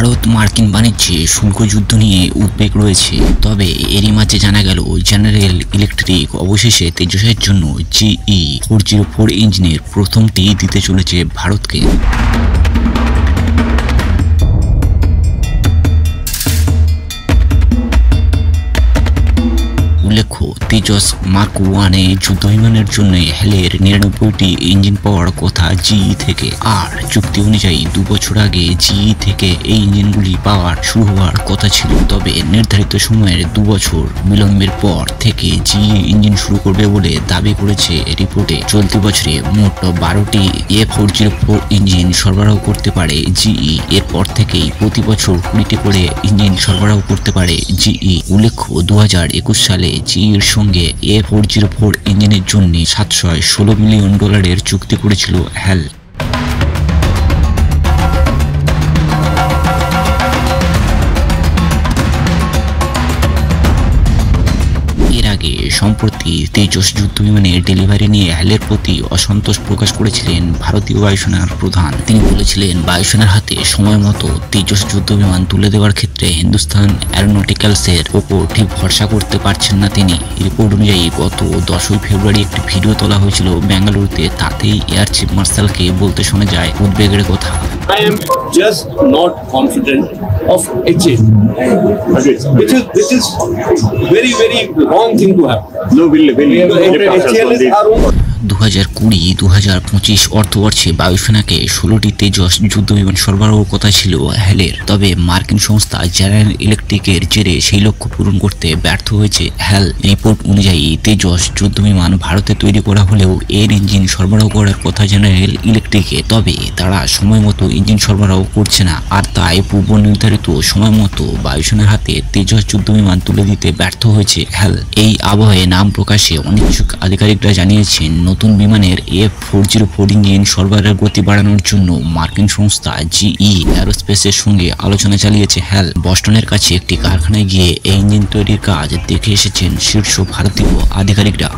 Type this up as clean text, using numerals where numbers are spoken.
ভারত মার্কিন বাণিজ্যে শুল্ক যুদ্ধ নিয়ে উদ্বেগ রয়েছে। তবে এরই মাঝে জানা গেল জেনারেল ইলেকট্রিক অবশেষে তেজসের জন্য GE 404 ইঞ্জিনের প্রথমটি দিতে চলেছে ভারতকে। উল্লেখ্য, তেজস মার্ক 1 যুদ্ধ বিমানের জন্য হেলের 99টি ইঞ্জিন পাওয়ার কথা GE থেকে। আর চুক্তি অনুযায়ী 2 বছর আগে GE থেকে এই ইঞ্জিনগুলি পাওয়ার শুরু হওয়ার কথা ছিল। তবে নির্ধারিত সময়ের 2 বছর বিলম্বের পর থেকে GE ইঞ্জিন শুরু করবে বলে দাবি করেছে রিপোর্টে। চলতি বছরে মোট 12টি A404 ইঞ্জিন সরবরাহ করতে পারে GE। এরপর থেকেই প্রতি বছর 20টি করে ইঞ্জিন সরবরাহ করতে পারে GE। উল্লেখ্য, 2021 সালে GE এর সঙ্গে A404 ইঞ্জিনের জন্য $716 মিলিয়ন চুক্তি করেছিল হেল। এর আগে সম্প্রতি তেজস যুদ্ধ বিমানের ডেলিভারি নিয়ে হেলের প্রতি অসন্তোষ প্রকাশ করেছিলেন ভারতীয় বায়ুসেনার প্রধান। তিনি বলেছিলেন, বায়ুসেনার হাতে সময় মতো তেজস যুদ্ধ বিমান তুলে দেওয়ার ক্ষেত্রে হিন্দুস্তান অ্যারোনটিক্যালসের ওপর ঠিক ভরসা করতে পারছেন না তিনি। রিপোর্ট অনুযায়ী গত 10 ফেব্রুয়ারি একটি ভিডিও তোলা হয়েছিল বেঙ্গালুরুতে। তাতেই এয়ার চিফ মার্শালকে বলতে শোনা যায় উদ্বেগের কথা। I am just not confident of HA, which is very wrong thing to have. No, will HAL is our own. 2020-2025 অর্থবর্ষে বায়ুসেনাকে 16টি Tejas যুদ্ধ বিমান সরবরাহের কথা ছিল হেলের। তবে মার্কিন সংস্থা জেনারেল ইলেকট্রিকের জেরে সেই লক্ষ্য পূরণ করতে ব্যর্থ হয়েছে হেল। রিপোর্ট অনুযায়ী তেজস যুদ্ধ বিমান ভারতে তৈরি করা হলেও এর ইঞ্জিন সরবরাহ করার কথা জেনারেল ইলেকট্রিকে। তবে তারা সময় মতো ইঞ্জিন সরবরাহ করছে না, আর তাই পূর্ব নির্ধারিত সময় মতো বায়ুসেনার হাতে তেজস যুদ্ধ বিমান তুলে দিতে ব্যর্থ হয়েছে হেল। এই আবহে নাম প্রকাশে অনিচ্ছুক আধিকারিকরা জানিয়েছেন, নতুন বিমানের A404 ইঞ্জিন সরবরাহের গতি বাড়ানোর জন্য মার্কিন সংস্থা GE এরোস্পেসের সঙ্গে আলোচনা চালিয়েছে হেল। বস্টনের কাছে একটি কারখানায় গিয়ে এই ইঞ্জিন তৈরির কাজ দেখে এসেছেন শীর্ষ ভারতীয় আধিকারিকরা।